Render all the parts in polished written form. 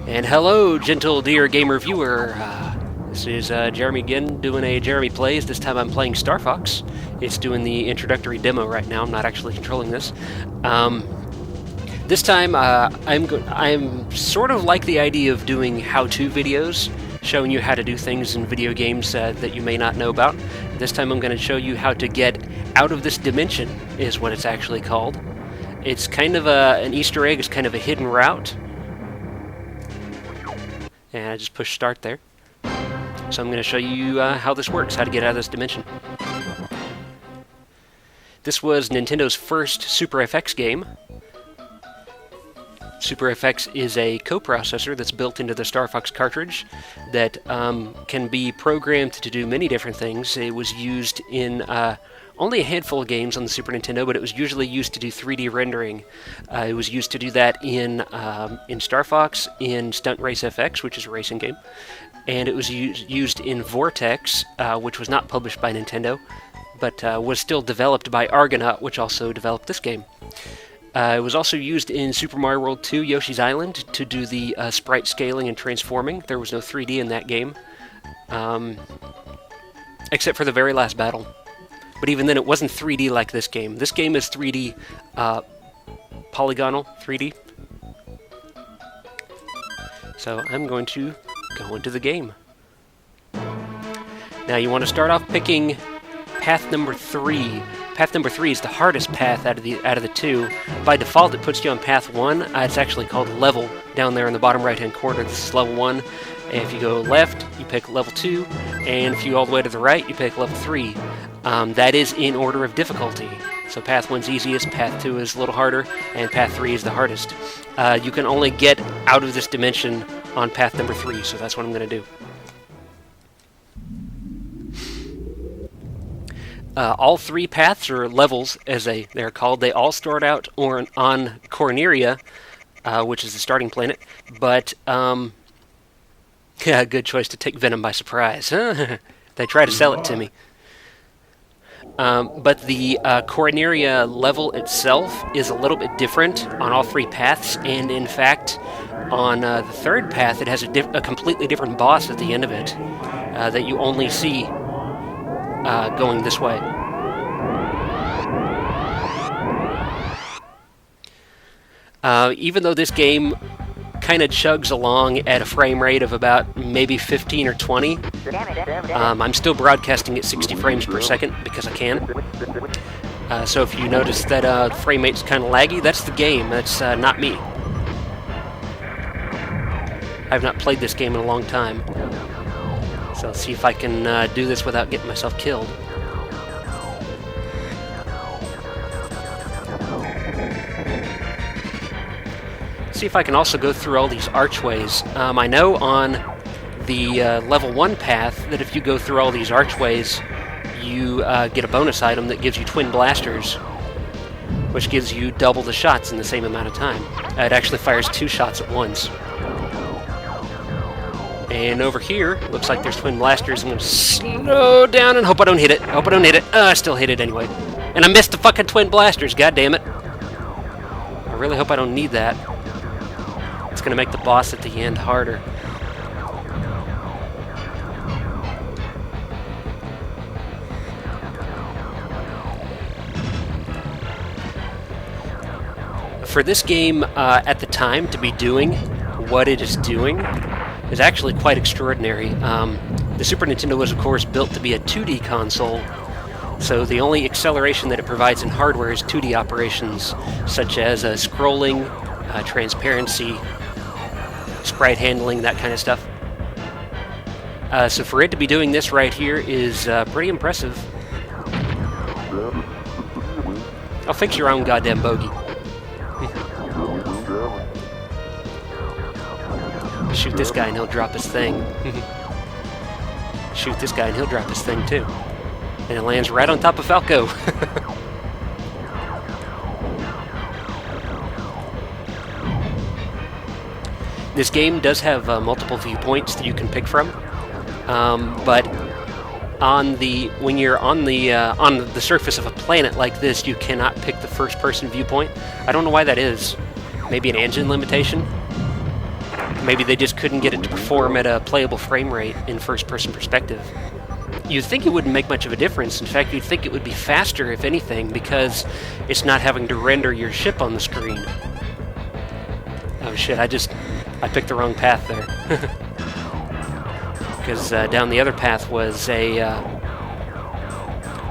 And hello, gentle dear gamer viewer. This is Jeremy again, doing a Jeremy Plays. This time I'm playing Star Fox. It's doing the introductory demo right now. I'm not actually controlling this. This time I'm sort of like the idea of doing how-to videos, showing you how to do things in video games that you may not know about. This time I'm going to show you how to get out of this dimension, is what it's actually called. It's kind of an Easter egg. It's kind of a hidden route. And I just push start there. So I'm going to show you how this works, how to get out of this dimension. This was Nintendo's first Super FX game. Super FX is a coprocessor that's built into the Star Fox cartridge that can be programmed to do many different things. It was used in only a handful of games on the Super Nintendo, but it was usually used to do 3D rendering. It was used to do that in Star Fox, in Stunt Race FX, which is a racing game, and it was used in Vortex, which was not published by Nintendo, but was still developed by Argonaut, which also developed this game. It was also used in Super Mario World 2 Yoshi's Island to do the sprite scaling and transforming. There was no 3D in that game, except for the very last battle. But even then, it wasn't 3D like this game. This game is 3D, polygonal 3D. So I'm going to go into the game. Now you want to start off picking path number 3. Path number 3 is the hardest path out of the two. By default, it puts you on path 1. It's actually called level down there in the bottom right-hand corner. This is level 1. And if you go left, you pick level 2. And if you go all the way to the right, you pick level 3. That is in order of difficulty. So path 1's easiest, path 2 is a little harder, and path 3 is the hardest. You can only get out of this dimension on path number 3, so that's what I'm going to do. All 3 paths, or levels as they're called, they all start out on Corneria, which is the starting planet, but yeah, good choice to take Venom by surprise. They try to sell it to me. But the Corneria level itself is a little bit different on all 3 paths, and in fact, on the 3rd path, it has a completely different boss at the end of it that you only see going this way. Even though this game kind of chugs along at a frame rate of about maybe 15 or 20. I'm still broadcasting at 60 frames per second because I can. So if you notice that the frame rate's kind of laggy, that's the game. That's not me. I've not played this game in a long time. So let's see if I can do this without getting myself killed. See if I can also go through all these archways. I know on the level 1 path that if you go through all these archways, you get a bonus item that gives you twin blasters, which gives you double the shots in the same amount of time. It actually fires 2 shots at once. And over here, looks like there's twin blasters. I'm going to slow down and hope I don't hit it. I still hit it anyway. And I missed the fucking twin blasters, god damn it. I really hope I don't need that. It's going to make the boss at the end harder. For this game, at the time, to be doing what it is doing is actually quite extraordinary. The Super Nintendo was, of course, built to be a 2D console, so the only acceleration that it provides in hardware is 2D operations, such as scrolling, transparency, sprite handling, that kind of stuff. So for it to be doing this right here is pretty impressive. I'll fix your own goddamn bogey. Shoot this guy and he'll drop his thing. Shoot this guy and he'll drop his thing too. And it lands right on top of Falco. This game does have multiple viewpoints that you can pick from, but when you're on the surface of a planet like this, you cannot pick the first-person viewpoint. I don't know why that is. Maybe an engine limitation. Maybe they just couldn't get it to perform at a playable frame rate in first-person perspective. You'd think it wouldn't make much of a difference. In fact, you'd think it would be faster, if anything, because it's not having to render your ship on the screen. Oh shit, I picked the wrong path there. Because down the other path was a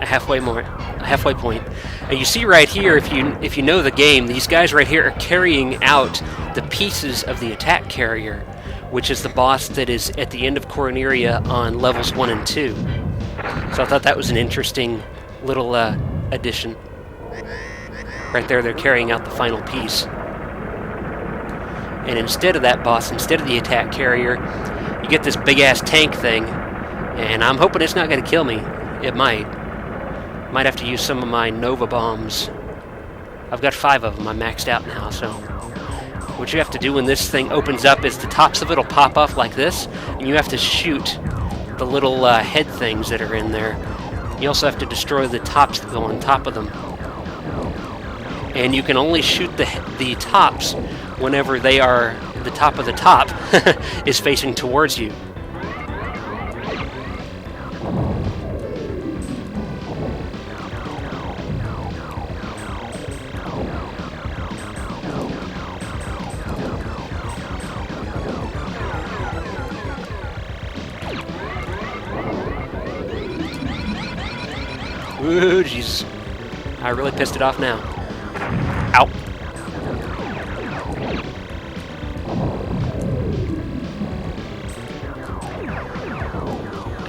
halfway point. And you see right here, if you know the game, these guys right here are carrying out the pieces of the attack carrier, which is the boss that is at the end of Coroneria on levels 1 and 2. So I thought that was an interesting little addition. Right there, they're carrying out the final piece. And instead of that boss, instead of the attack carrier, you get this big-ass tank thing, and I'm hoping it's not going to kill me. It might. Might have to use some of my Nova bombs. I've got 5 of them. I'm maxed out now, so... What you have to do when this thing opens up is the tops of it will pop off like this, and you have to shoot the little head things that are in there. You also have to destroy the tops that go on top of them. And you can only shoot the tops whenever they are... the top of the top is facing towards you. Ooh, jeez. I really pissed it off now. Ow.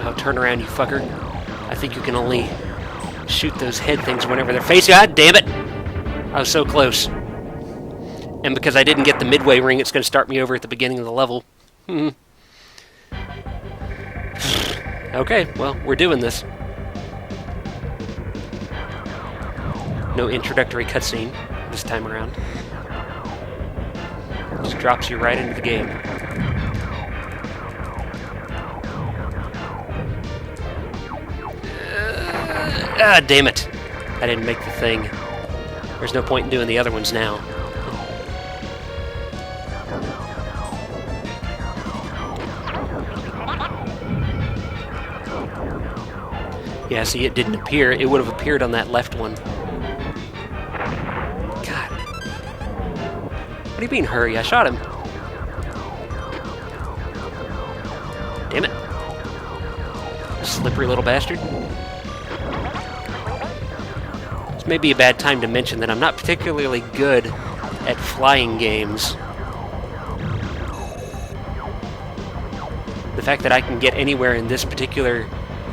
Oh, turn around, you fucker. I think you can only shoot those head things whenever they're facing. God damn it! I was so close. And because I didn't get the midway ring, it's going to start me over at the beginning of the level. Okay, well, we're doing this. No introductory cutscene this time around. Just drops you right into the game. Damn it! I didn't make the thing. There's no point in doing the other ones now. Yeah, see, it didn't appear. It would have appeared on that left one. God. What do you mean, hurry? I shot him. Damn it. Slippery little bastard. This may be a bad time to mention that I'm not particularly good at flying games. The fact that I can get anywhere in this particular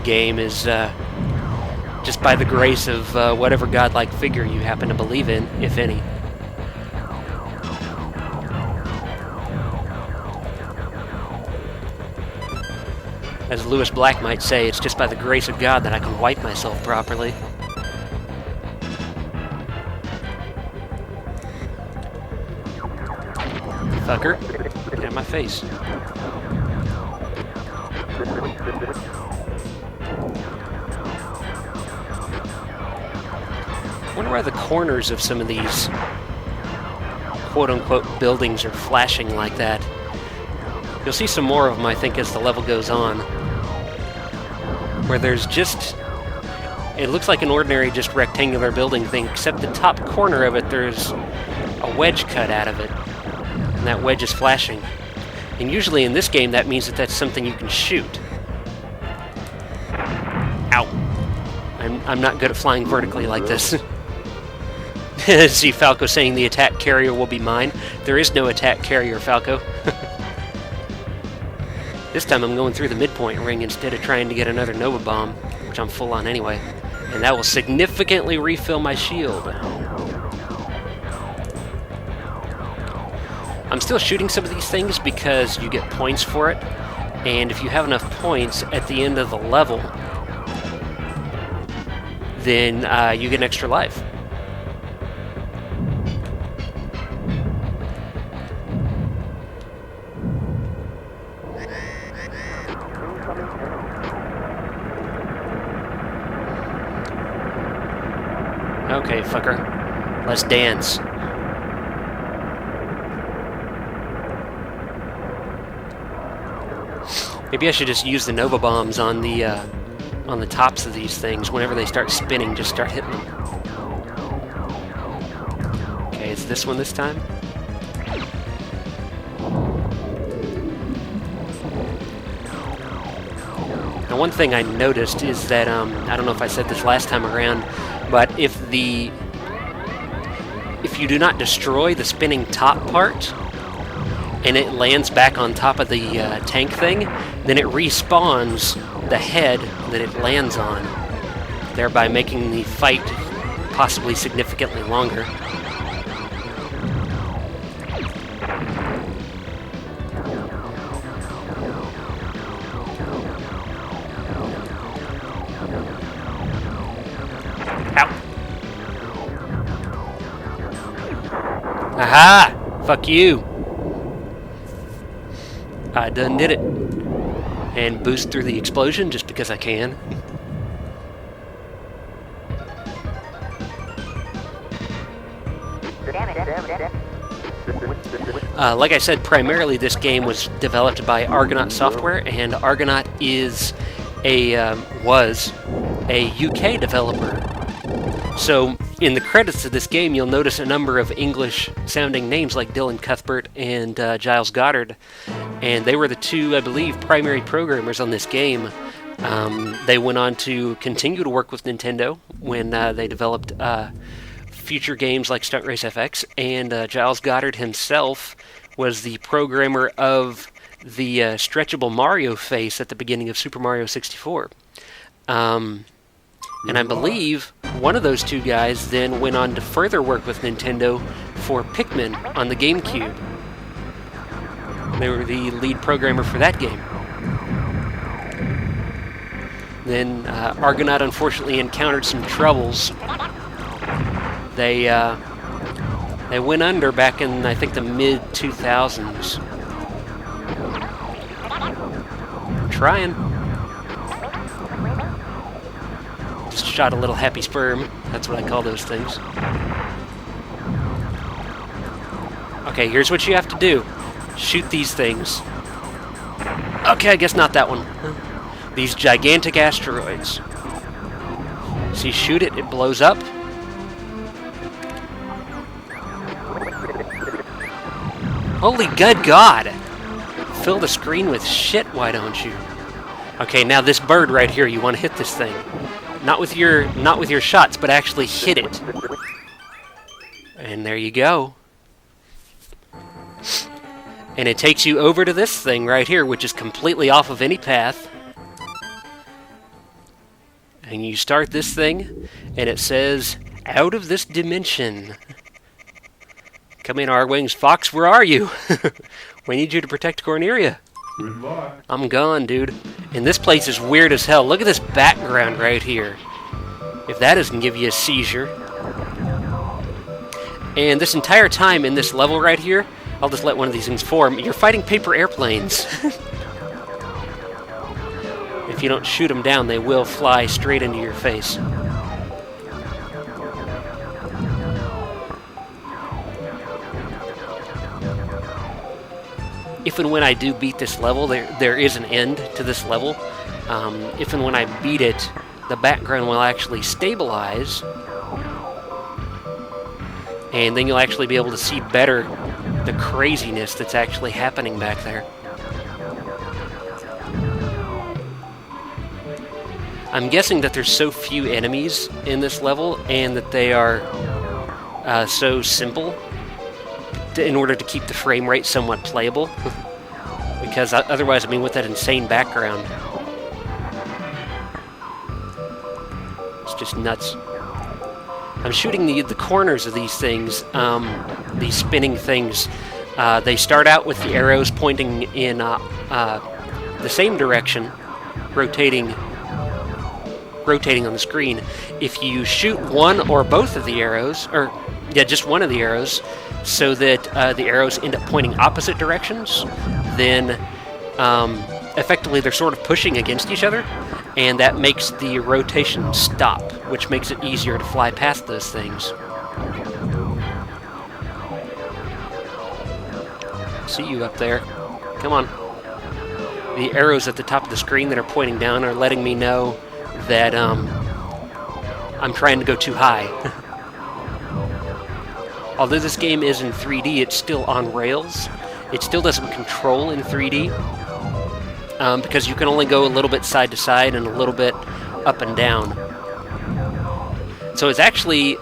game is just by the grace of whatever godlike figure you happen to believe in, if any. As Lewis Black might say, it's just by the grace of God that I can wipe myself properly. Fucker. Get out of my face. I wonder why the corners of some of these quote-unquote buildings are flashing like that. You'll see some more of them, I think, as the level goes on. Where there's just... It looks like an ordinary, just rectangular building thing, except the top corner of it, there's a wedge cut out of it. And that wedge is flashing. And usually in this game, that means that that's something you can shoot. Ow. I'm not good at flying vertically like this. See Falco saying the attack carrier will be mine. There is no attack carrier, Falco. This time I'm going through the midpoint ring instead of trying to get another Nova Bomb, which I'm full on anyway. And that will significantly refill my shield. I'm still shooting some of these things because you get points for it. And if you have enough points at the end of the level, then you get an extra life. Okay, fucker. Let's dance. Maybe I should just use the Nova Bombs on the tops of these things. Whenever they start spinning, just start hitting them. Okay, it's this one this time. Now, one thing I noticed is that, I don't know if I said this last time around, but if you do not destroy the spinning top part, and it lands back on top of the tank thing, then it respawns the head that it lands on, thereby making the fight possibly significantly longer. Aha! Fuck you! I done did it. And boost through the explosion just because I can. Like I said, primarily this game was developed by Argonaut Software, and Argonaut was a UK developer. So, in the credits of this game, you'll notice a number of English-sounding names like Dylan Cuthbert and Giles Goddard, and they were the two, I believe, primary programmers on this game. They went on to continue to work with Nintendo when they developed future games like Stunt Race FX, and Giles Goddard himself was the programmer of the stretchable Mario face at the beginning of Super Mario 64. And I believe one of those two guys then went on to further work with Nintendo for Pikmin on the GameCube. They were the lead programmer for that game. Then Argonaut unfortunately encountered some troubles. They went under back in, I think, the mid-2000s. I'm trying. Just shot a little happy sperm. That's what I call those things. Okay, here's what you have to do. Shoot these things. Okay, I guess not that one. These gigantic asteroids. See, shoot it, it blows up. Holy good God! Fill the screen with shit, why don't you? Okay, now this bird right here, you want to hit this thing. Not with your shots, but actually hit it. And there you go. And it takes you over to this thing right here, which is completely off of any path. And you start this thing, and it says, "Out of this dimension." Come in, R-Wings. Fox, where are you? We need you to protect Corneria. I'm gone, dude. And this place is weird as hell. Look at this background right here. If that doesn't give you a seizure. And this entire time in this level right here, I'll just let one of these things form. You're fighting paper airplanes. If you don't shoot them down, they will fly straight into your face. If and when I do beat this level, there is an end to this level. If and when I beat it, the background will actually stabilize. And then you'll actually be able to see better the craziness that's actually happening back there. I'm guessing that there's so few enemies in this level, and that they are so simple in order to keep the frame rate somewhat playable. Because otherwise, I mean, with that insane background, it's just nuts. I'm shooting the corners of these things, these spinning things. They start out with the arrows pointing in the same direction, rotating on the screen. If you shoot one or both of the arrows, or yeah, just one of the arrows, so that the arrows end up pointing opposite directions, then effectively they're sort of pushing against each other, and that makes the rotation stop, which makes it easier to fly past those things. See you up there. Come on. the arrows at the top of the screen that are pointing down are letting me know that I'm trying to go too high. Although this game is in 3D, it's still on rails. It still doesn't control in 3D because you can only go a little bit side to side and a little bit up and down. So it's actually,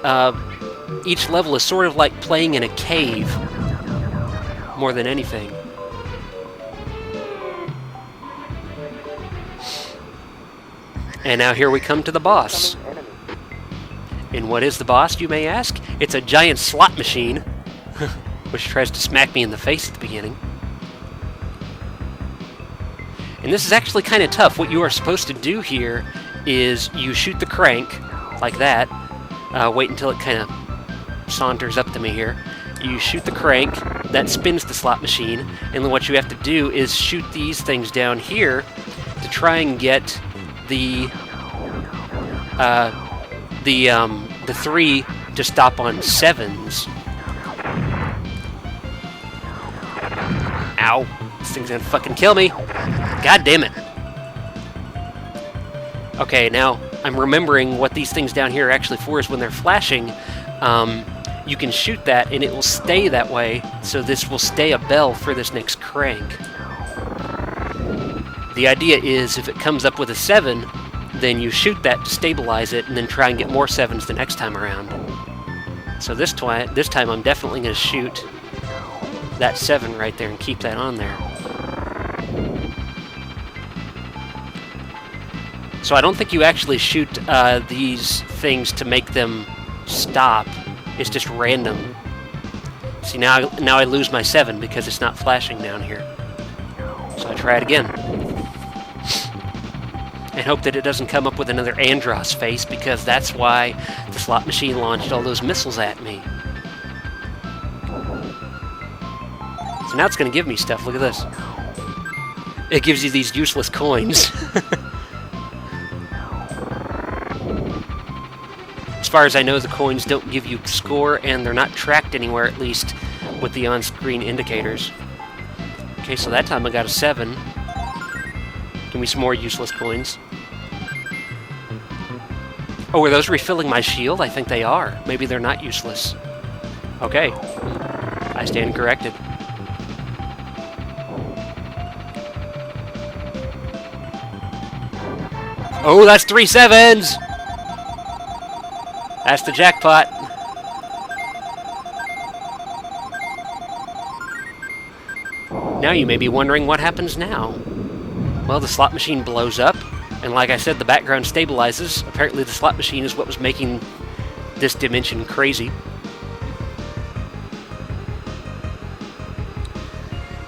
each level is sort of like playing in a cave more than anything. And now here we come to the boss. And what is the boss, you may ask? It's a giant slot machine, which tries to smack me in the face at the beginning. And this is actually kind of tough. What you are supposed to do here is you shoot the crank, like that. Wait until it kind of saunters up to me here. You shoot the crank, that spins the slot machine, and then what you have to do is shoot these things down here to try and get the 3 to stop on 7s. Ow. This thing's gonna fucking kill me. God damn it. Okay, now I'm remembering what these things down here are actually for is when they're flashing, you can shoot that and it will stay that way, so this will stay a bell for this next crank. The idea is if it comes up with a 7, then you shoot that to stabilize it and then try and get more 7s the next time around. So this time I'm definitely going to shoot that 7 right there and keep that on there. So I don't think you actually shoot these things to make them stop. It's just random. See, now I lose my 7 because it's not flashing down here. So I try it again. And hope that it doesn't come up with another Andros face, because that's why the slot machine launched all those missiles at me. So now it's going to give me stuff. Look at this. It gives you these useless coins. As far as I know, the coins don't give you score, and they're not tracked anywhere, at least with the on-screen indicators. Okay, so that time I got a 7. Give me some more useless coins. Oh, are those refilling my shield? I think they are. Maybe they're not useless. Okay. I stand corrected. Oh, that's 3 7s! That's the jackpot. Now you may be wondering what happens now. Well, the slot machine blows up, and like I said, the background stabilizes. Apparently the slot machine is what was making this dimension crazy.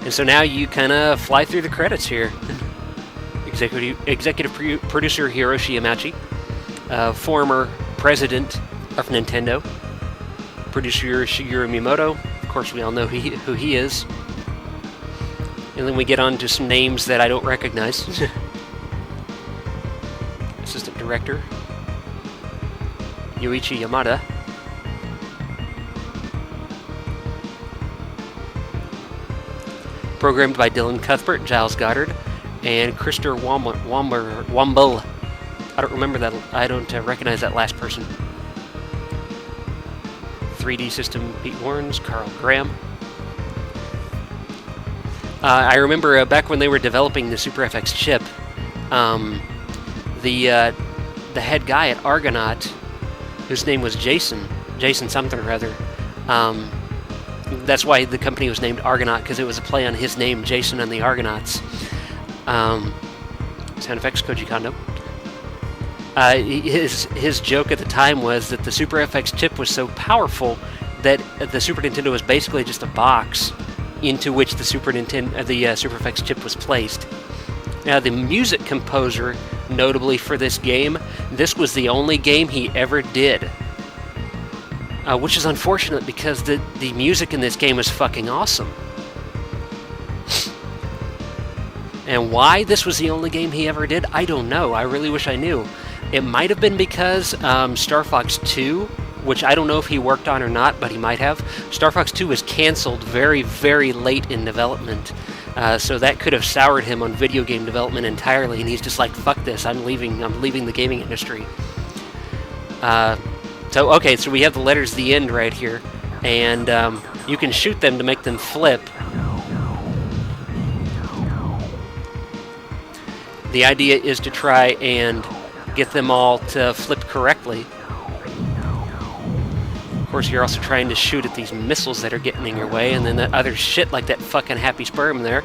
And so now you kind of fly through the credits here. Executive producer Hiroshi Yamauchi, former president of Nintendo, producer Shigeru Miyamoto, of course we all know who he is. And then we get on to some names that I don't recognize. Assistant director Yoichi Yamada. Programmed by Dylan Cuthbert, Giles Goddard, and Krister Wamble. I don't remember that. I don't recognize that last person. 3D System, Pete Warrens, Carl Graham. I remember back when they were developing the Super FX chip, the head guy at Argonaut, whose name was Jason something or other. That's why the company was named Argonaut, because it was a play on his name, Jason and the Argonauts. Sound effects, Koji Kondo. His joke at the time was that the Super FX chip was so powerful that the Super Nintendo was basically just a box into which the Super FX chip was placed. Now, the music composer, notably for this game, this was the only game he ever did. Which is unfortunate, because the music in this game is fucking awesome. And why this was the only game he ever did, I don't know. I really wish I knew. It might have been because Star Fox 2, which I don't know if he worked on or not, but he might have. Star Fox 2 was canceled very, very late in development So that could have soured him on video game development entirely, and he's just like, fuck this, I'm leaving the gaming industry. So we have the letters at the end right here, and you can shoot them to make them flip. The idea is to try and get them all to flip correctly. Of course, you're also trying to shoot at these missiles that are getting in your way, and then that other shit like that fucking happy sperm there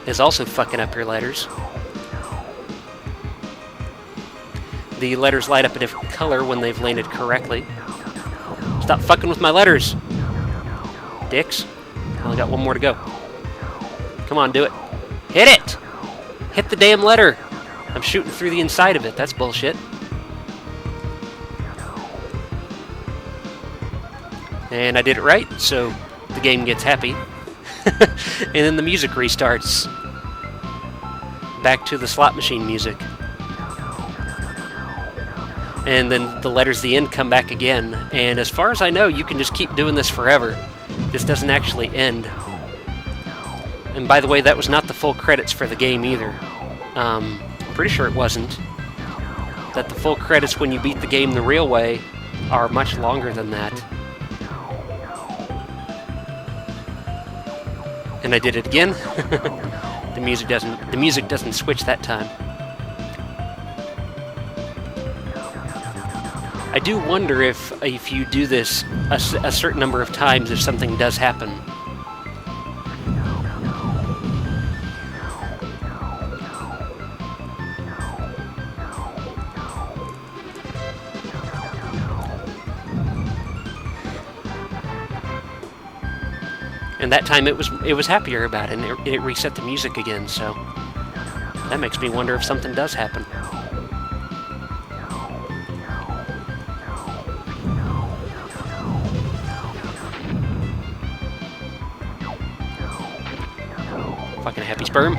is also fucking up your letters. The letters light up a different color when they've landed correctly. Stop fucking with my letters, dicks. Only got one more to go. Come on, do it. Hit it! Hit the damn letter! I'm shooting through the inside of it. That's bullshit. And I did it right, so the game gets happy. And then the music restarts. Back to the slot machine music. And then the letters at the end come back again. And as far as I know, you can just keep doing this forever. This doesn't actually end. And by the way, that was not the full credits for the game either. I'm pretty sure it wasn't. That the full credits when you beat the game the real way are much longer than that. And I did it again. The music doesn't switch that time. I do wonder if you do this a certain number of times, if something does happen. And that time it was happier about it, and it reset the music again, so that makes me wonder if something does happen. Fucking happy sperm.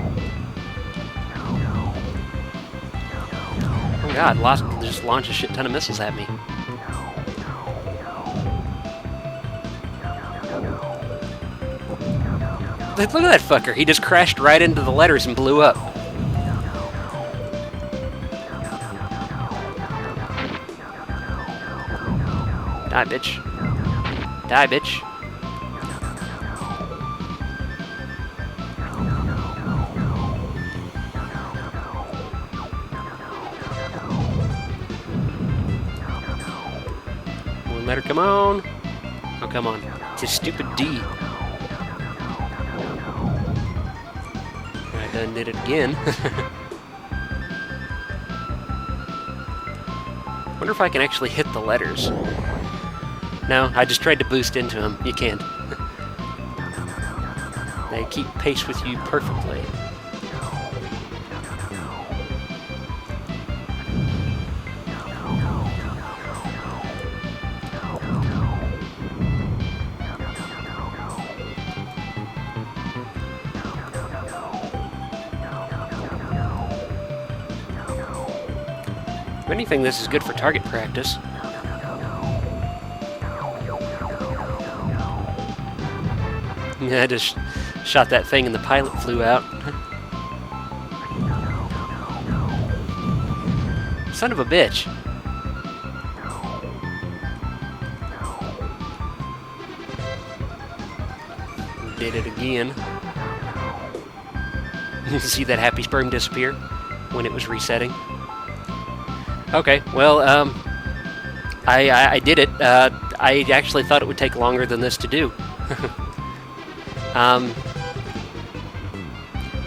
Oh god, just launched a shit ton of missiles at me. Look at that fucker. He just crashed right into the letters and blew up. Die, bitch. Die, bitch. One letter, come on. Oh, come on. It's a stupid D. I done did it again. Wonder if I can actually hit the letters. No, I just tried to boost into them. You can't. They keep pace with you perfectly. If anything, this is good for target practice. Yeah, I just shot that thing and the pilot flew out. Son of a bitch. Did it again. See that happy sperm disappear when it was resetting? Okay, well, I did it. I actually thought it would take longer than this to do.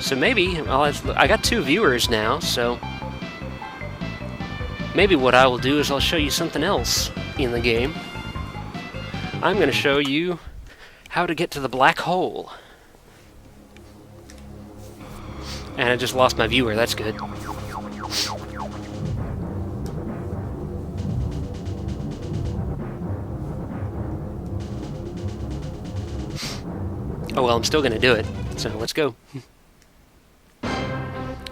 So maybe, well, I got 2 viewers now, so maybe what I will do is I'll show you something else in the game. I'm going to show you how to get to the black hole. And I just lost my viewer, that's good. Oh well, I'm still gonna do it, so let's go.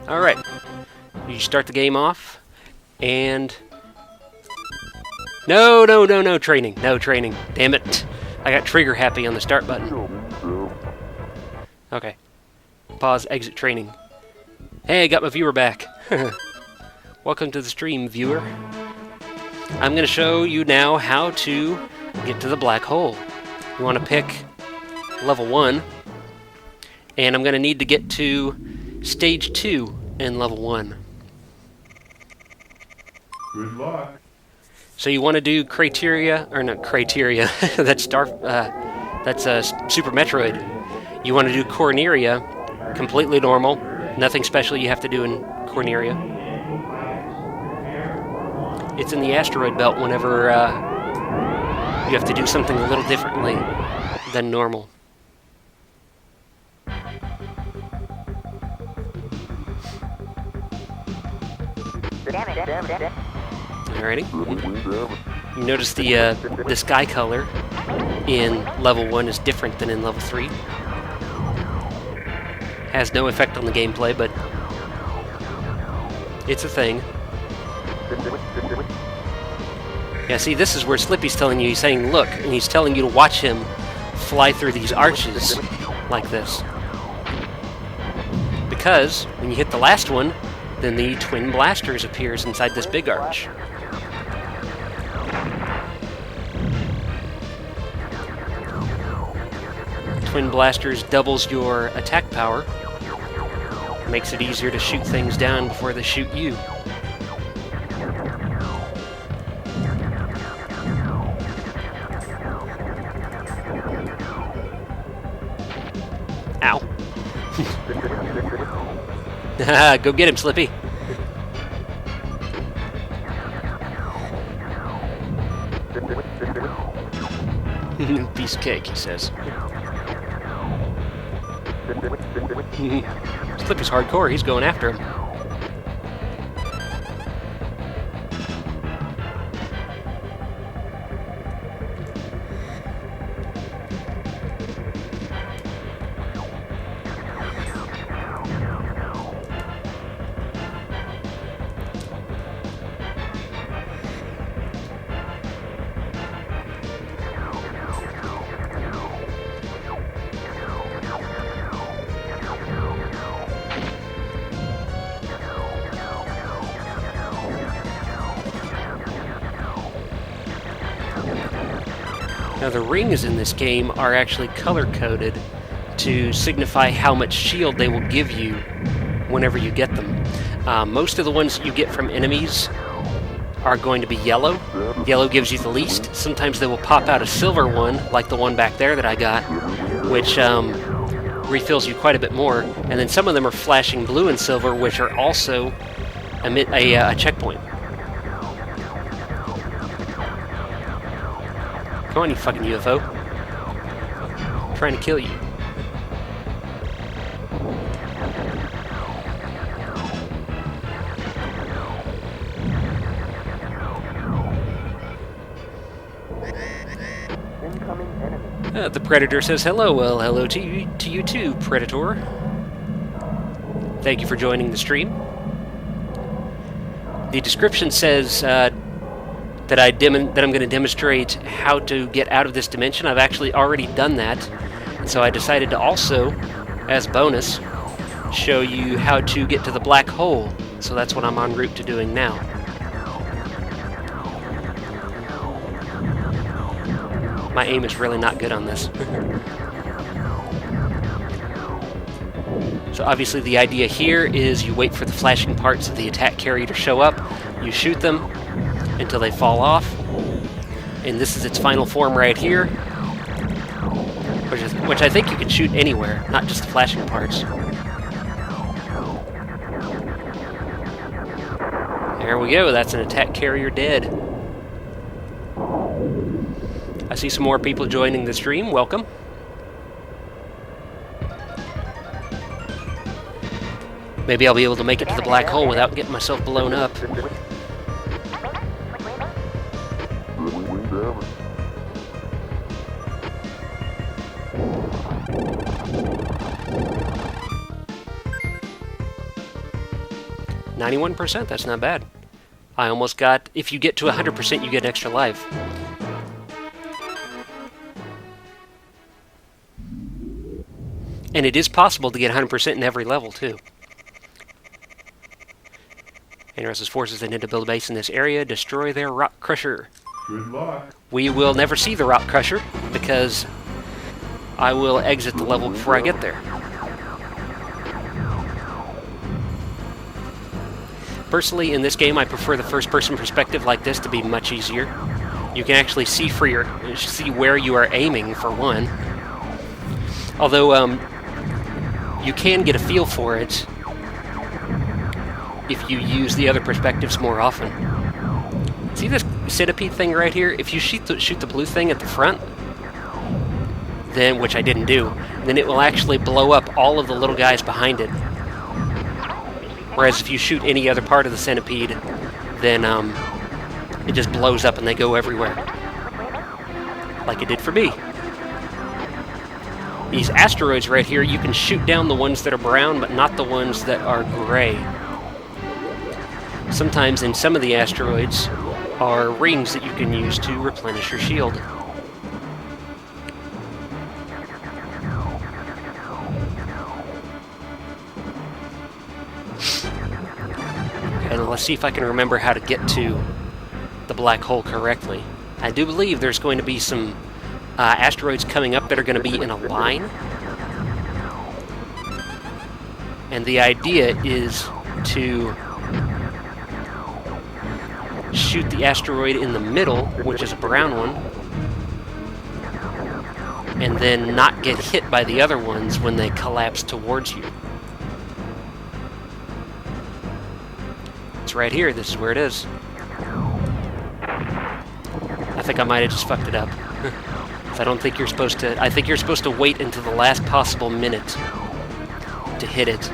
Alright, you start the game off, and... No training, damn it. I got trigger happy on the start button. Okay, pause, exit training. Hey, I got my viewer back. Welcome to the stream, viewer. I'm going to show you now how to get to the black hole. You want to pick level 1, and I'm going to need to get to stage 2 in level 1. Good luck. So you want to do criteria, or not criteria, that's Super Metroid. You want to do Corneria, completely normal, nothing special you have to do in Corneria. It's in the asteroid belt whenever you have to do something a little differently than normal. Alrighty. You notice the sky color in level 1 is different than in level 3. Has no effect on the gameplay, but it's a thing. Yeah, see, this is where Slippy's telling you, he's saying, look, and he's telling you to watch him fly through these arches like this. Because when you hit the last one, then the twin blasters appears inside this big arch. Twin blasters doubles your attack power, makes it easier to shoot things down before they shoot you. Ow. Go get him, Slippy. Piece of cake, he says. Slippy's hardcore, he's going after him. Now the rings in this game are actually color-coded to signify how much shield they will give you whenever you get them. Most of the ones that you get from enemies are going to be yellow. Yellow gives you the least. Sometimes they will pop out a silver one, like the one back there that I got, which refills you quite a bit more. And then some of them are flashing blue and silver, which are also emit a checkpoint. Come on, you fucking UFO. I'm trying to kill you. The Predator says hello. Well, hello to you too, Predator. Thank you for joining the stream. The description says that I'm going to demonstrate how to get out of this dimension. I've actually already done that, and so I decided to also, as bonus, show you how to get to the black hole. So that's what I'm en route to doing now. My aim is really not good on this. So obviously the idea here is you wait for the flashing parts of the attack carrier to show up, you shoot them until they fall off, and this is its final form right here, which I think you can shoot anywhere, not just the flashing parts. There we go, that's an attack carrier dead. I see some more people joining the stream. Welcome. Maybe I'll be able to make it to the black hole without getting myself blown up. %, that's not bad. I almost got, if you get to 100%, you get an extra life. And it is possible to get 100% in every level, too. NRS's forces intend to build a base in this area, destroy their rock crusher. Good luck. We will never see the rock crusher, because I will exit the level before I get there. Personally, in this game, I prefer the first-person perspective like this to be much easier. You can actually see where you are aiming, for one. Although, you can get a feel for it if you use the other perspectives more often. See this centipede thing right here? If you shoot the blue thing at the front, then, which I didn't do, then it will actually blow up all of the little guys behind it. Whereas if you shoot any other part of the centipede, then it just blows up and they go everywhere. Like it did for me. These asteroids right here, you can shoot down the ones that are brown, but not the ones that are gray. Sometimes in some of the asteroids are rings that you can use to replenish your shield. And let's see if I can remember how to get to the black hole correctly. I do believe there's going to be some asteroids coming up that are going to be in a line. And the idea is to shoot the asteroid in the middle, which is a brown one, and then not get hit by the other ones when they collapse towards you. It's right here. This is where it is. I think I might have just fucked it up. I don't think you're supposed to... I think you're supposed to wait until the last possible minute to hit it.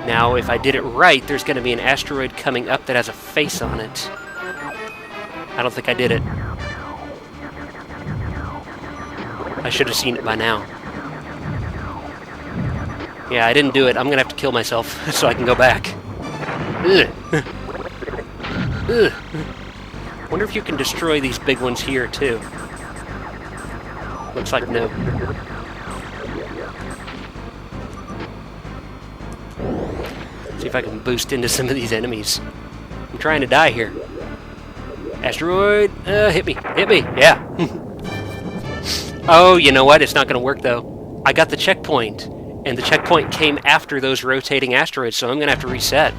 Now, if I did it right, there's going to be an asteroid coming up that has a face on it. I don't think I did it. I should have seen it by now. Yeah, I didn't do it. I'm gonna have to kill myself so I can go back. Ugh. Ugh. Wonder if you can destroy these big ones here, too. Looks like no. See if I can boost into some of these enemies. I'm trying to die here. Asteroid! Hit me! Hit me! Yeah! Oh, you know what? It's not going to work, though. I got the checkpoint, and the checkpoint came after those rotating asteroids, so I'm going to have to reset.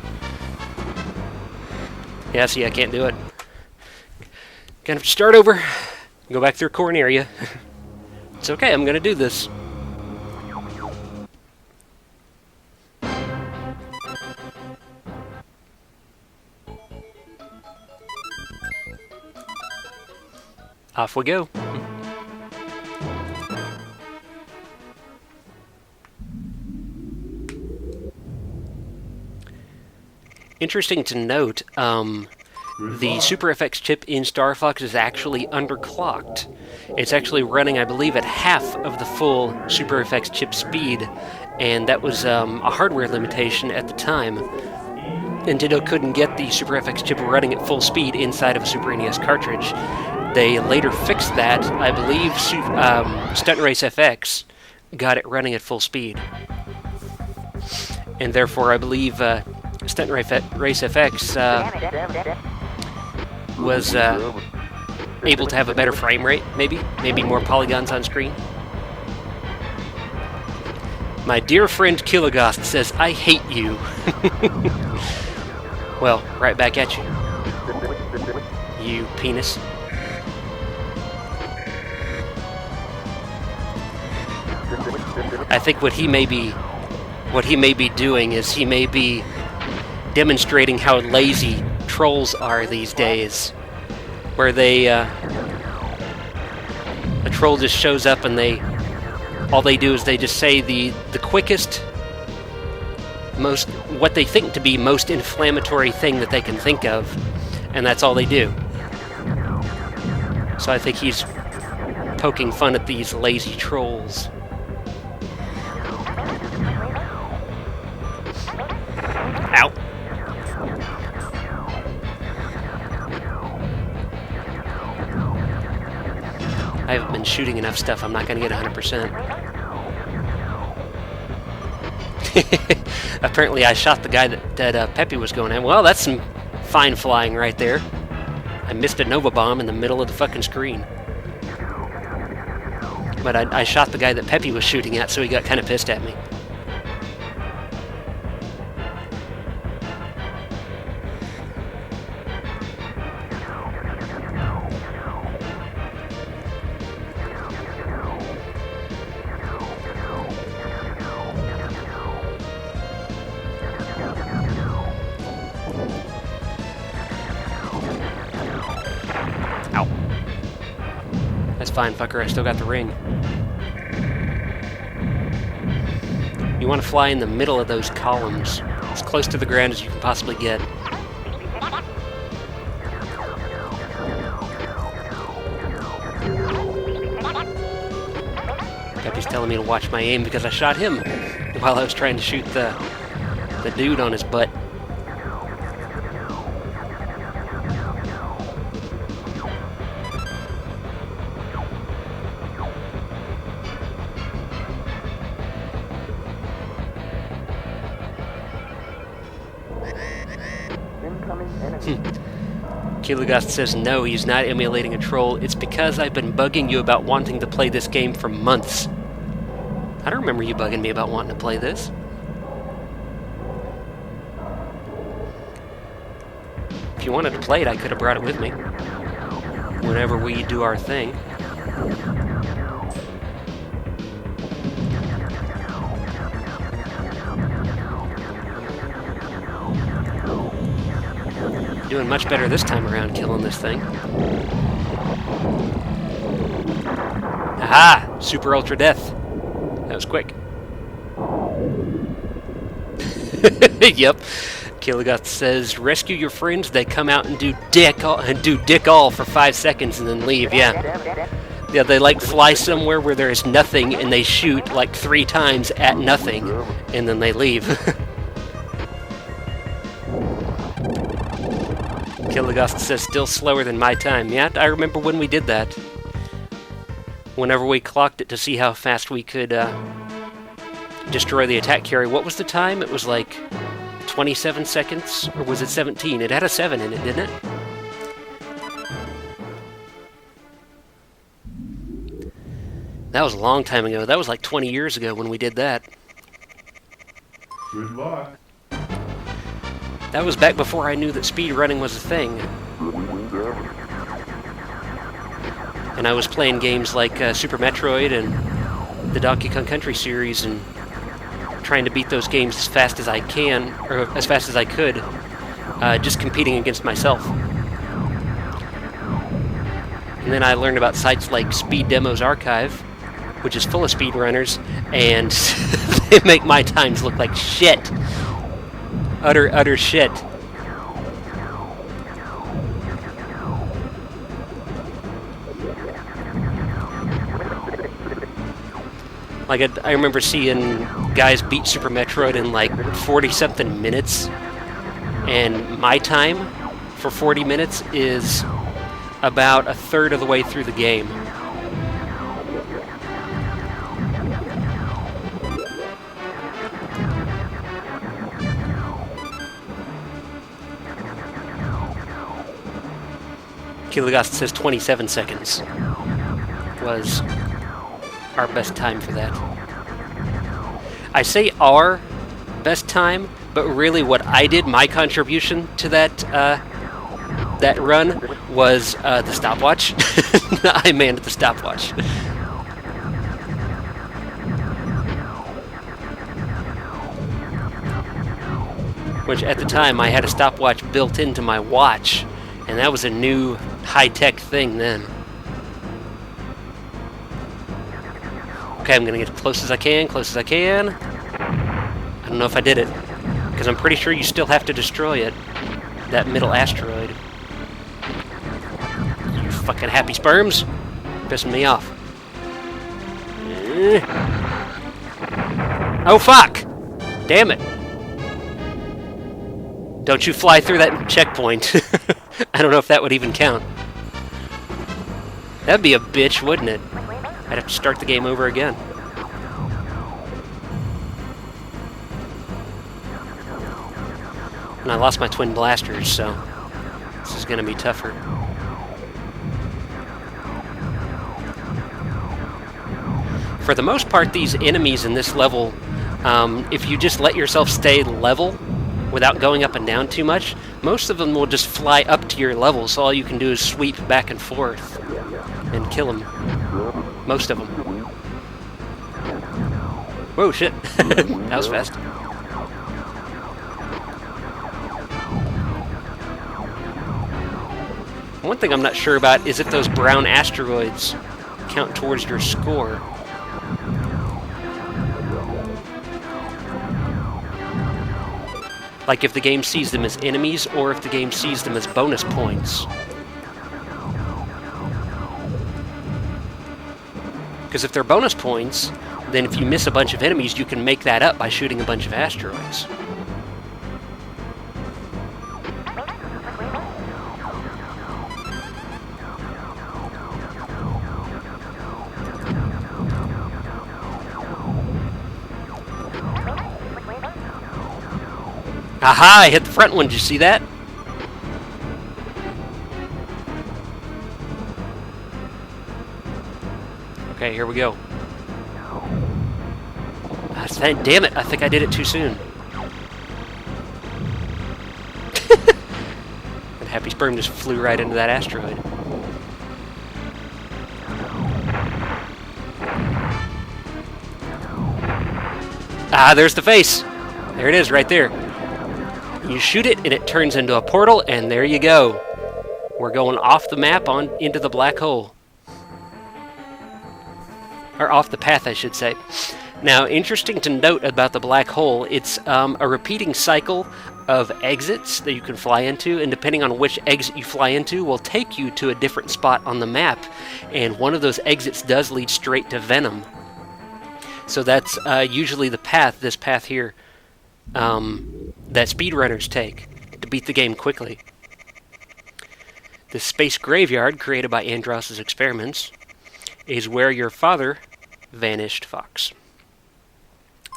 Yeah, see, I can't do it. Gonna have to start over, go back through a corn area. It's okay, I'm going to do this. Off we go. Interesting to note, the Super FX chip in Star Fox is actually underclocked. It's actually running, I believe, at half of the full Super FX chip speed, and that was a hardware limitation at the time. Nintendo couldn't get the Super FX chip running at full speed inside of a Super NES cartridge. They later fixed that. I believe Stunt Race FX got it running at full speed. And therefore, I believe Stunt Race FX was able to have a better frame rate, maybe more polygons on screen. My dear friend Kilogast says, I hate you. Well, right back at you. You penis. I think what he may be doing is he may be demonstrating how lazy trolls are these days, where a troll just shows up and all they do is they just say the quickest, what they think to be most inflammatory thing that they can think of, and that's all they do. So I think he's poking fun at these lazy trolls. Ow. I haven't been shooting enough stuff. I'm not going to get 100%. Apparently I shot the guy that Peppy was going at. Well, that's some fine flying right there. I missed a Nova Bomb in the middle of the fucking screen. But I shot the guy that Peppy was shooting at, so he got kind of pissed at me. Ow. That's fine, fucker. I still got the ring. You want to fly in the middle of those columns, as close to the ground as you can possibly get. Peppy's telling me to watch my aim because I shot him while I was trying to shoot the dude on his butt. Kilogast says no, he's not emulating a troll. It's because I've been bugging you about wanting to play this game for months. I don't remember you bugging me about wanting to play this. If you wanted to play it, I could have brought it with me. Whenever we do our thing. Doing much better this time around killing this thing. Aha! Super Ultra Death. That was quick. Yep. Killigoth says, rescue your friends, they come out and do dick all for 5 seconds and then leave, yeah. Yeah, they like fly somewhere where there is nothing and they shoot like 3 times at nothing and then they leave. Killigoth says, still slower than my time. Yeah, I remember when we did that. Whenever we clocked it to see how fast we could destroy the attack carrier. What was the time? It was like 27 seconds? Or was it 17? It had a 7 in it, didn't it? That was a long time ago. That was like 20 years ago when we did that. Good luck. That was back before I knew that speedrunning was a thing. And I was playing games like Super Metroid and the Donkey Kong Country series and trying to beat those games as fast as I can, or as fast as I could, just competing against myself. And then I learned about sites like Speed Demos Archive, which is full of speedrunners, and they make my times look like shit. Utter shit. Like, I remember seeing guys beat Super Metroid in like 40-something minutes, and my time for 40 minutes is about a third of the way through the game. Kilogast says 27 seconds was our best time for that. I say our best time, but really what I did, my contribution to that that run was the stopwatch. I manned the stopwatch. Which at the time I had a stopwatch built into my watch, and that was a new high-tech thing then. Okay, I'm gonna get as close as I can, I don't know if I did it, because I'm pretty sure you still have to destroy it. That middle asteroid. You fucking happy sperms. Pissing me off. Oh fuck! Damn it. Don't you fly through that checkpoint. I don't know if that would even count. That'd be a bitch, wouldn't it? I'd have to start the game over again. And I lost my twin blasters, so this is going to be tougher. For the most part, these enemies in this level, if you just let yourself stay level without going up and down too much, most of them will just fly up to your level, so all you can do is sweep back and forth and kill them. Most of them. Whoa, shit. That was fast. One thing I'm not sure about is if those brown asteroids count towards your score. Like if the game sees them as enemies or if the game sees them as bonus points. Because if they're bonus points, then if you miss a bunch of enemies, you can make that up by shooting a bunch of asteroids. Aha! I hit the front one. Did you see that? Okay, here we go. Damn it, I think I did it too soon. And Happy Sperm just flew right into that asteroid. Ah, there's the face! There it is, right there. You shoot it, and it turns into a portal, and there you go. We're going off the map on into the black hole. Or off the path, I should say. Now, interesting to note about the black hole, it's a repeating cycle of exits that you can fly into, and depending on which exit you fly into will take you to a different spot on the map, and one of those exits does lead straight to Venom. So that's usually the path, this path here, that speedrunners take to beat the game quickly. The space graveyard, created by Andross's experiments, is where your father vanished, Fox.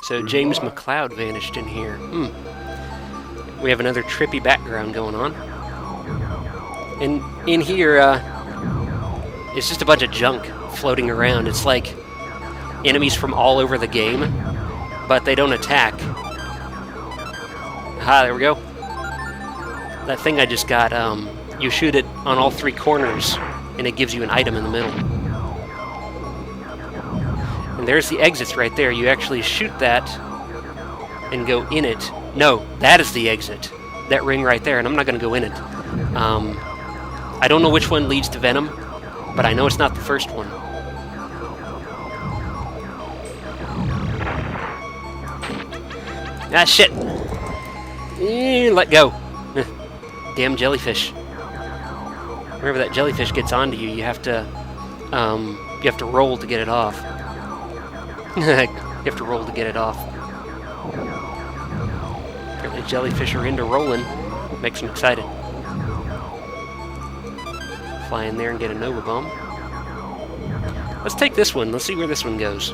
So James McCloud vanished in here. We have another trippy background going on. And in here, it's just a bunch of junk floating around. It's like enemies from all over the game, but they don't attack. Ah, there we go. That thing I just got, you shoot it on all three corners, and it gives you an item in the middle. And there's the exits right there. You actually shoot that and go in it. No, that is the exit. That ring right there, and I'm not going to go in it. I don't know which one leads to Venom, but I know it's not the first one. Ah, shit. Let go. Damn jellyfish. Whenever that jellyfish gets onto you, you have to roll to get it off. You have to roll to get it off. Apparently jellyfish are into rolling. Makes them excited. Fly in there and get a Nova Bomb. Let's take this one. Let's see where this one goes.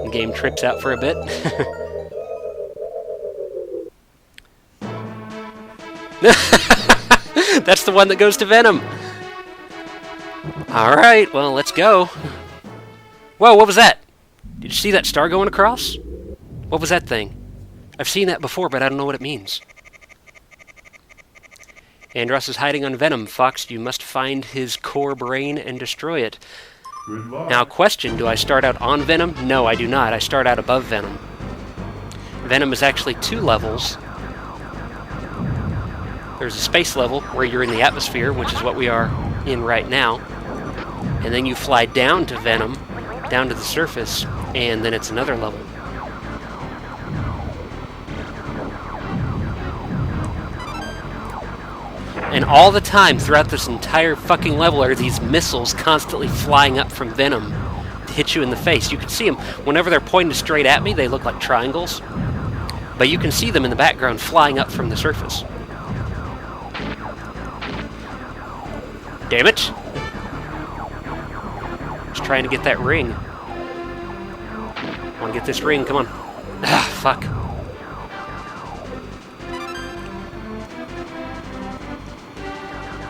The game trips out for a bit. That's the one that goes to Venom. Alright, well, let's go. Whoa, what was that? Did you see that star going across? What was that thing? I've seen that before, but I don't know what it means. Andross is hiding on Venom. Fox, you must find his core brain and destroy it. Good luck. Now, question, do I start out on Venom? No, I do not. I start out above Venom. Venom is actually 2 levels. There's a space level where you're in the atmosphere, which is what we are in right now. And then you fly down to Venom, down to the surface, and then it's another level. And all the time throughout this entire fucking level are these missiles constantly flying up from Venom to hit you in the face. You can see them. Whenever they're pointed straight at me, they look like triangles. But you can see them in the background flying up from the surface. Damn it! Just trying to get that ring. I want to get this ring, come on. Ah, fuck.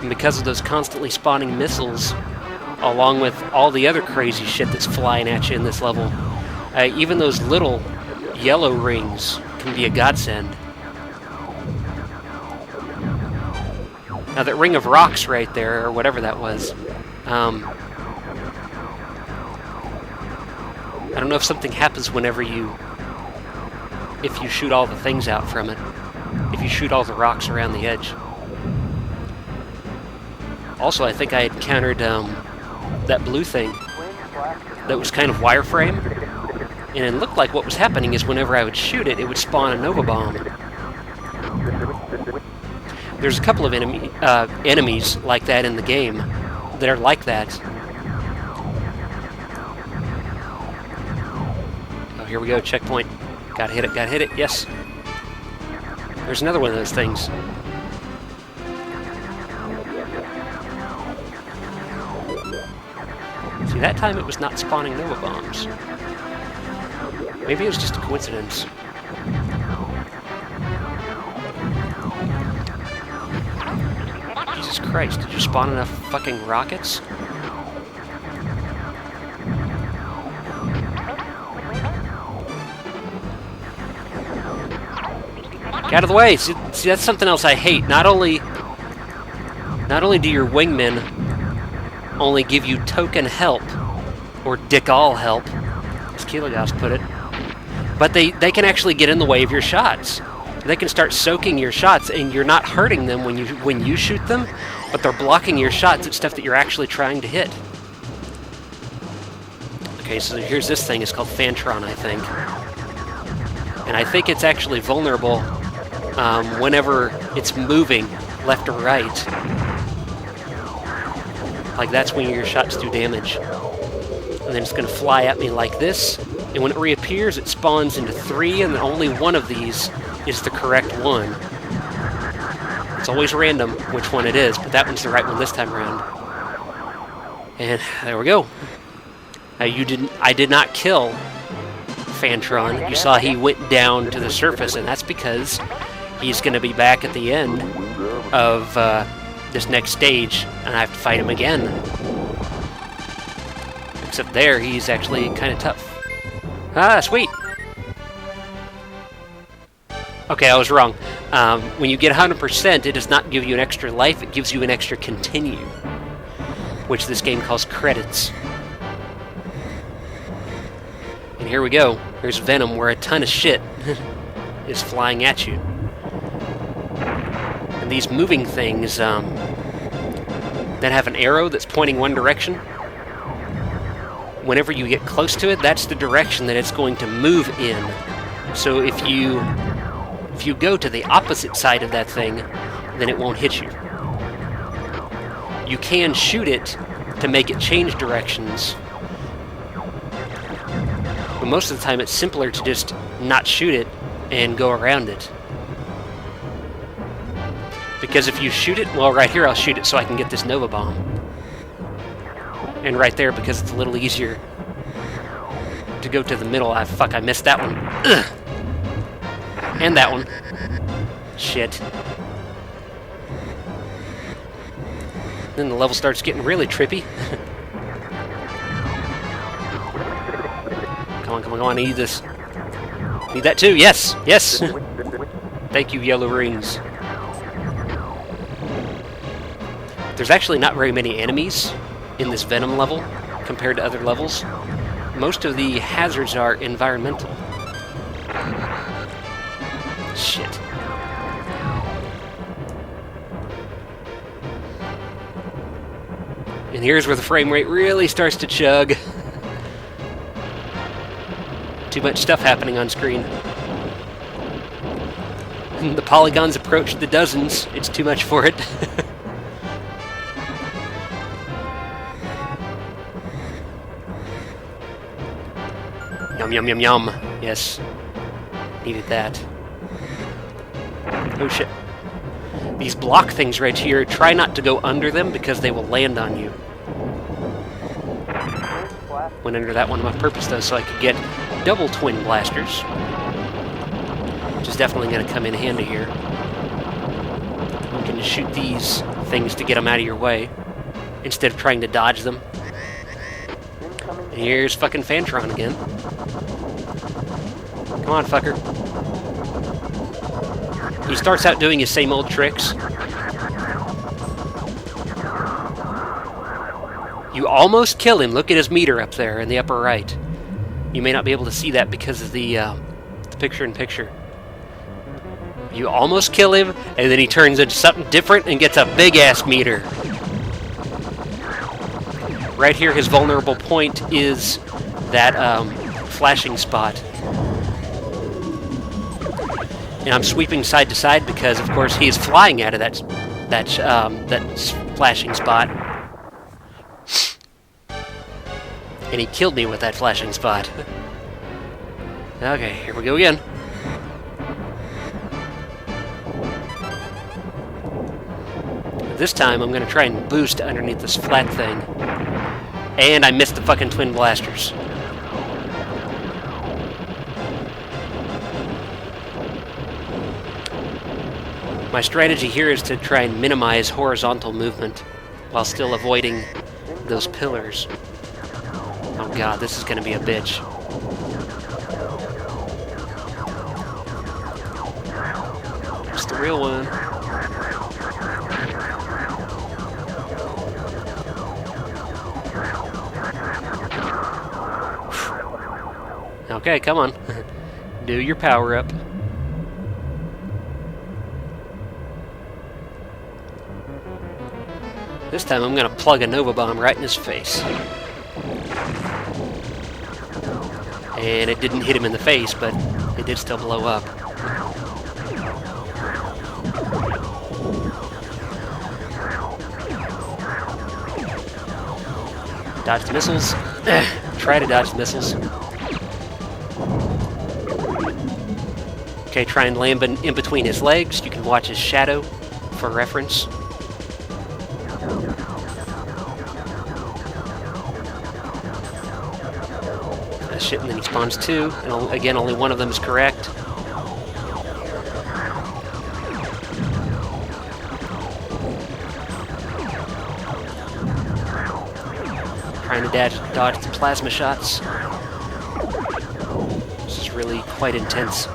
And because of those constantly spawning missiles, along with all the other crazy shit that's flying at you in this level, even those little yellow rings can be a godsend. Now that ring of rocks right there, or whatever that was, I don't know if something happens if you shoot all the things out from it. If you shoot all the rocks around the edge. Also, I think I had encountered that blue thing that was kind of wireframe, and it looked like what was happening is whenever I would shoot it, it would spawn a Nova Bomb. There's a couple of enemies like that in the game that are like that. Oh, here we go, checkpoint. Gotta hit it, yes. There's another one of those things. See, that time it was not spawning Nova Bombs. Maybe it was just a coincidence. Jesus Christ, did you spawn enough fucking rockets? Get out of the way! See, that's something else I hate. Not only do your wingmen only give you token help, or dick all help, as Keeligos put it, but they can actually get in the way of your shots. They can start soaking your shots, and you're not hurting them when you shoot them, but they're blocking your shots at stuff that you're actually trying to hit. Okay, so here's this thing. It's called Fantron, I think. And I think it's actually vulnerable whenever it's moving left or right. Like, that's when your shots do damage. And then it's going to fly at me like this, and when it reappears, it spawns into 3, and only one of these is the correct one. It's always random which one it is, but that one's the right one this time around. And there we go. Now I did not kill Fantron. You saw he went down to the surface, and that's because he's going to be back at the end of this next stage, and I have to fight him again. Except there, he's actually kind of tough. Ah, sweet! Okay, I was wrong. When you get 100%, it does not give you an extra life, it gives you an extra continue, which this game calls credits. And here we go. Here's Venom, where a ton of shit is flying at you. And these moving things that have an arrow that's pointing one direction, whenever you get close to it, that's the direction that it's going to move in. So if you go to the opposite side of that thing, then it won't hit you. You can shoot it to make it change directions, but most of the time it's simpler to just not shoot it and go around it. Because if you shoot it, well, right here I'll shoot it so I can get this Nova Bomb. And right there, because it's a little easier to go to the middle. I missed that one. Ugh. And that one. Shit. Then the level starts getting really trippy. Come on, I need this. Need that too, yes, yes! Thank you, yellow rings. There's actually not very many enemies in this Venom level compared to other levels. Most of the hazards are environmental. Shit. And here's where the frame rate really starts to chug. Too much stuff happening on screen. The polygons approach the dozens. It's too much for it. Yum, yum, yum, yum. Yes. Needed that. Oh shit. These block things right here, try not to go under them because they will land on you. Went under that one on purpose though, so I could get double twin blasters, which is definitely going to come in handy here. You can just shoot these things to get them out of your way instead of trying to dodge them. And here's fucking Fantron again. Come on, fucker. He starts out doing his same old tricks. You almost kill him. Look at his meter up there in the upper right. You may not be able to see that because of the picture-in-picture. You almost kill him, and then he turns into something different and gets a big-ass meter. Right here, his vulnerable point is that flashing spot. And I'm sweeping side to side because, of course, he is flying out of that flashing spot. And he killed me with that flashing spot. Okay, here we go again. This time I'm going to try and boost underneath this flat thing. And I missed the fucking twin blasters. My strategy here is to try and minimize horizontal movement while still avoiding those pillars. Oh god, this is going to be a bitch. It's the real one. Okay, come on. Do your power up. This time I'm going to plug a Nova Bomb right in his face. And it didn't hit him in the face, but it did still blow up. Dodge the missiles. Try to dodge the missiles. Okay, try and land in between his legs. You can watch his shadow for reference. Shit, and then he spawns two, and again, only one of them is correct. Trying to dodge the plasma shots. This is really quite intense.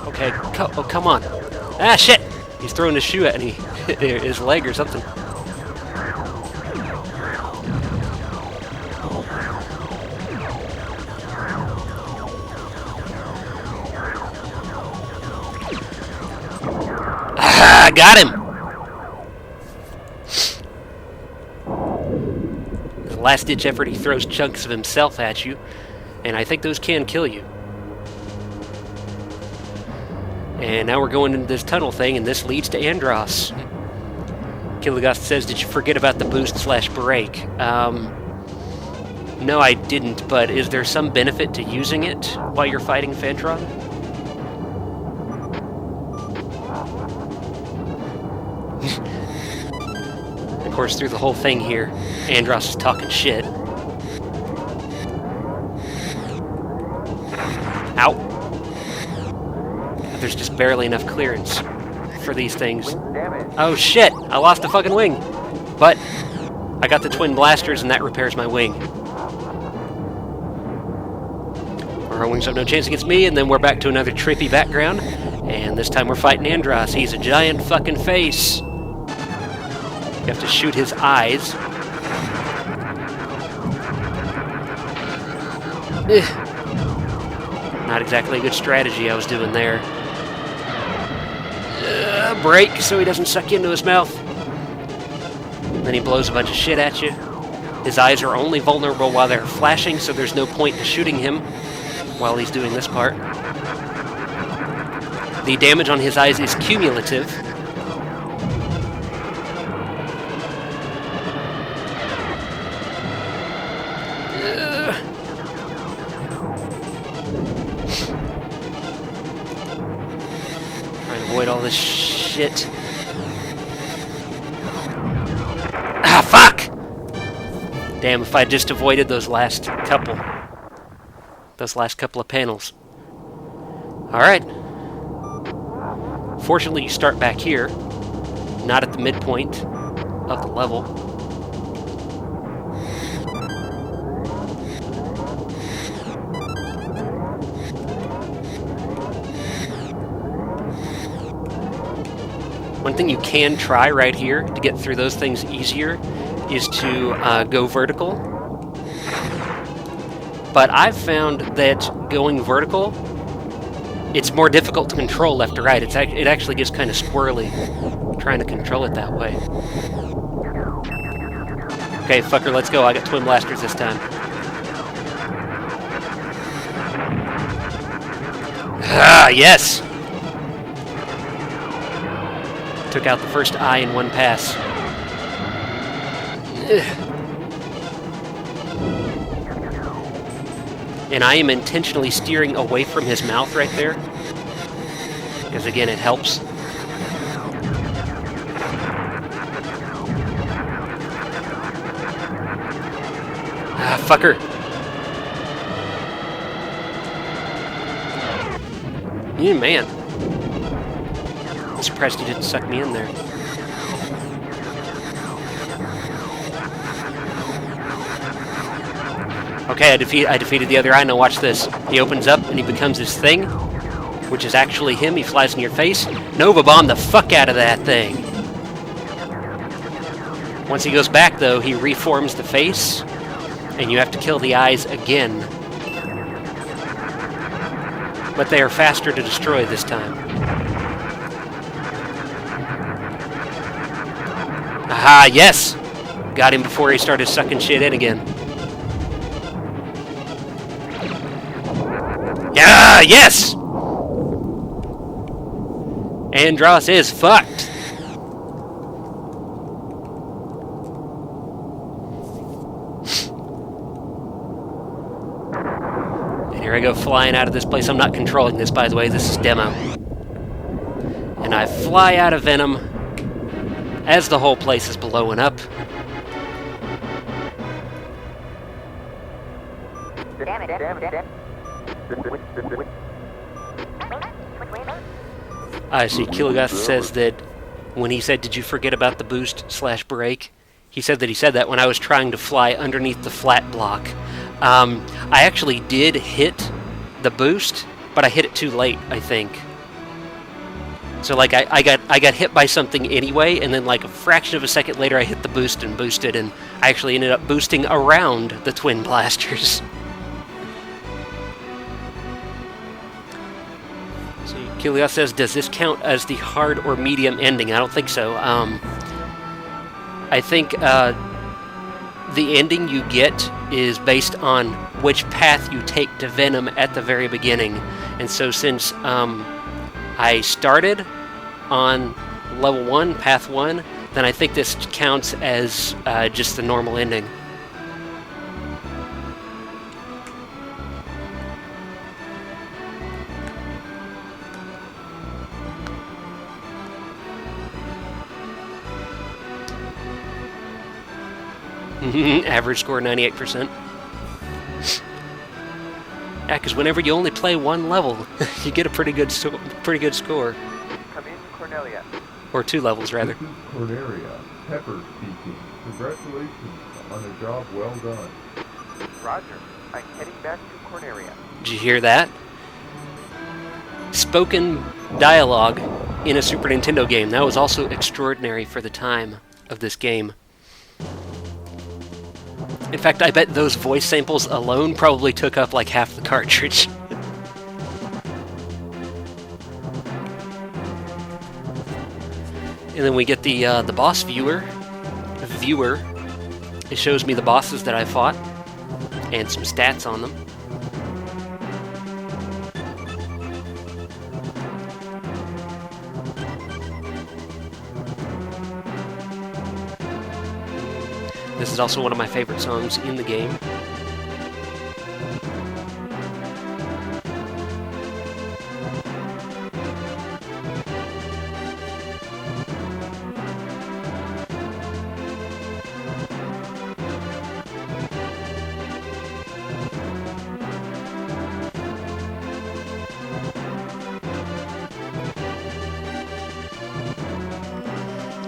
Okay, oh, come on. Ah, shit! He's throwing his shoe at me. His leg or something. Ah, got him! The last-ditch effort, he throws chunks of himself at you, and I think those can kill you. And now we're going into this tunnel thing, and this leads to Andross. Killigast says, did you forget about the boost/break? No, I didn't, but is there some benefit to using it while you're fighting Fantron? Of course, through the whole thing here, Andross is talking shit. Ow. There's just barely enough clearance for these things. Oh shit! I lost a fucking wing! But I got the twin blasters and that repairs my wing. Our wings have no chance against me, and then we're back to another trippy background. And this time we're fighting Andross. He's a giant fucking face. You have to shoot his eyes. Not exactly a good strategy I was doing there. Break so he doesn't suck you into his mouth. And then he blows a bunch of shit at you. His eyes are only vulnerable while they're flashing, so there's no point to shooting him while he's doing this part. The damage on his eyes is cumulative. avoid all this shit. Ah, fuck! Damn, if I just avoided those last couple of panels. Alright. Fortunately, you start back here, not at the midpoint of the level. One thing you can try right here to get through those things easier is to go vertical. But I've found that going vertical, it's more difficult to control left to right. It actually gets kind of squirrely trying to control it that way. Okay, fucker, let's go. I got twin blasters this time. Ah, yes! Took out the first eye in one pass. And I am intentionally steering away from his mouth right there, because again, it helps. Ah, fucker. Yeah, man. I'm surprised he didn't suck me in there. Okay, I defeated the other eye. Now watch this. He opens up and he becomes this thing, which is actually him. He flies in your face. Nova bomb the fuck out of that thing. Once he goes back, though, he reforms the face, and you have to kill the eyes again. But they are faster to destroy this time. Aha, yes! Got him before he started sucking shit in again. Yeah, yes! Andros is fucked. And here I go flying out of this place. I'm not controlling this, by the way. This is demo. And I fly out of Venom as the whole place is blowing up. I see. Kilogast says that when he said, "Did you forget about the boost/break?" He said that he said that when I was trying to fly underneath the flat block. I actually did hit the boost, but I hit it too late, I think. So like I got hit by something anyway, and then like a fraction of a second later I hit the boost and boosted, and I actually ended up boosting around the twin blasters. So Kilios says, does this count as the hard or medium ending? I don't think so. I think the ending you get is based on which path you take to Venom at the very beginning. And so since I started on level 1, path 1, then I think this counts as just the normal ending. Average score 98%. Yeah, because whenever you only play one level, you get a pretty good score. Come in, Cornelia. Or 2 levels, rather. This is Cornelia, Pepper speaking. Congratulations on a job well done. Roger. I'm heading back to Cornelia. Did you hear that? Spoken dialogue in a Super Nintendo game. That was also extraordinary for the time of this game. In fact, I bet those voice samples alone probably took up like half the cartridge. And then we get the boss viewer. It shows me the bosses that I fought and some stats on them. This is also one of my favorite songs in the game.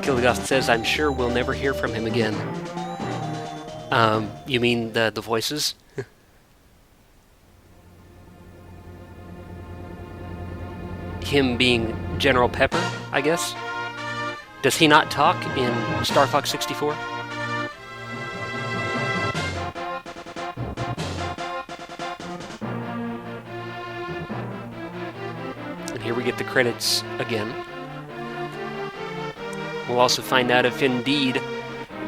Tequila Ghost says, I'm sure we'll never hear from him again. You mean the voices? Him being General Pepper, I guess? Does he not talk in Star Fox 64? And here we get the credits again. We'll also find out if indeed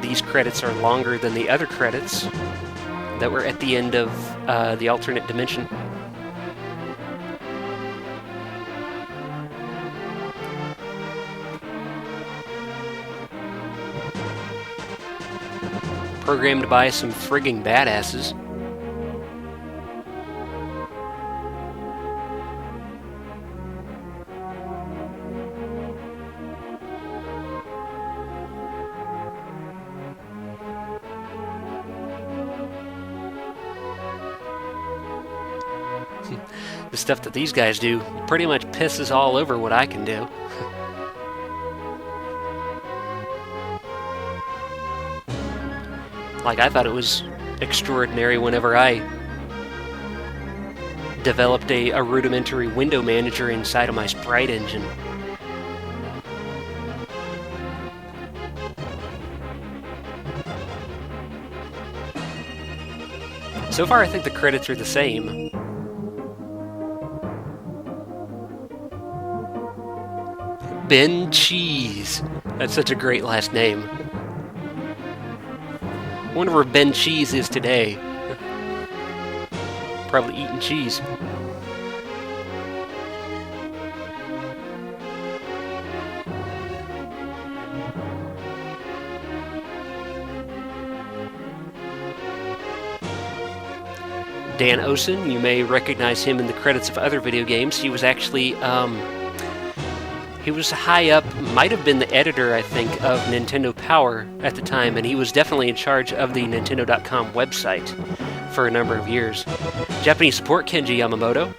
these credits are longer than the other credits that were at the end of the alternate dimension. Programmed by some frigging badasses. The stuff that these guys do pretty much pisses all over what I can do. Like, I thought it was extraordinary whenever I developed a rudimentary window manager inside of my sprite engine. So far, I think the credits are the same. Ben Cheese. That's such a great last name. I wonder where Ben Cheese is today. Probably eating cheese. Dan Osen, you may recognize him in the credits of other video games. He was actually, he was high up, might have been the editor, I think, of Nintendo Power at the time, and he was definitely in charge of the Nintendo.com website for a number of years. Japanese support Kenji Yamamoto,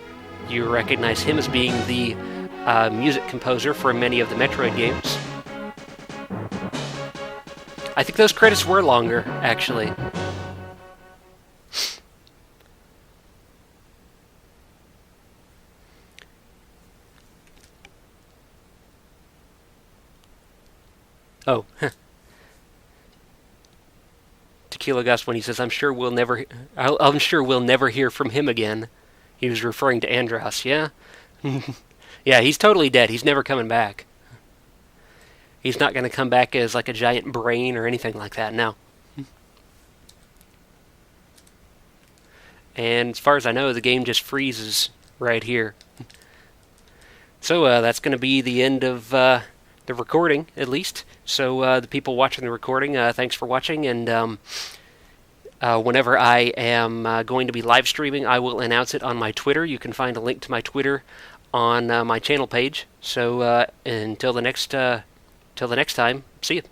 you recognize him as being the music composer for many of the Metroid games. I think those credits were longer, actually. Oh, Tequila Gus, when he says, I'm sure we'll never hear from him again. He was referring to Andros, yeah? Yeah, he's totally dead. He's never coming back. He's not going to come back as like a giant brain or anything like that, no. And as far as I know, the game just freezes right here. So that's going to be the end of the recording, at least. So the people watching the recording, thanks for watching, and whenever I am going to be live streaming, I will announce it on my Twitter. You can find a link to my Twitter on my channel page. So until the next time, see you.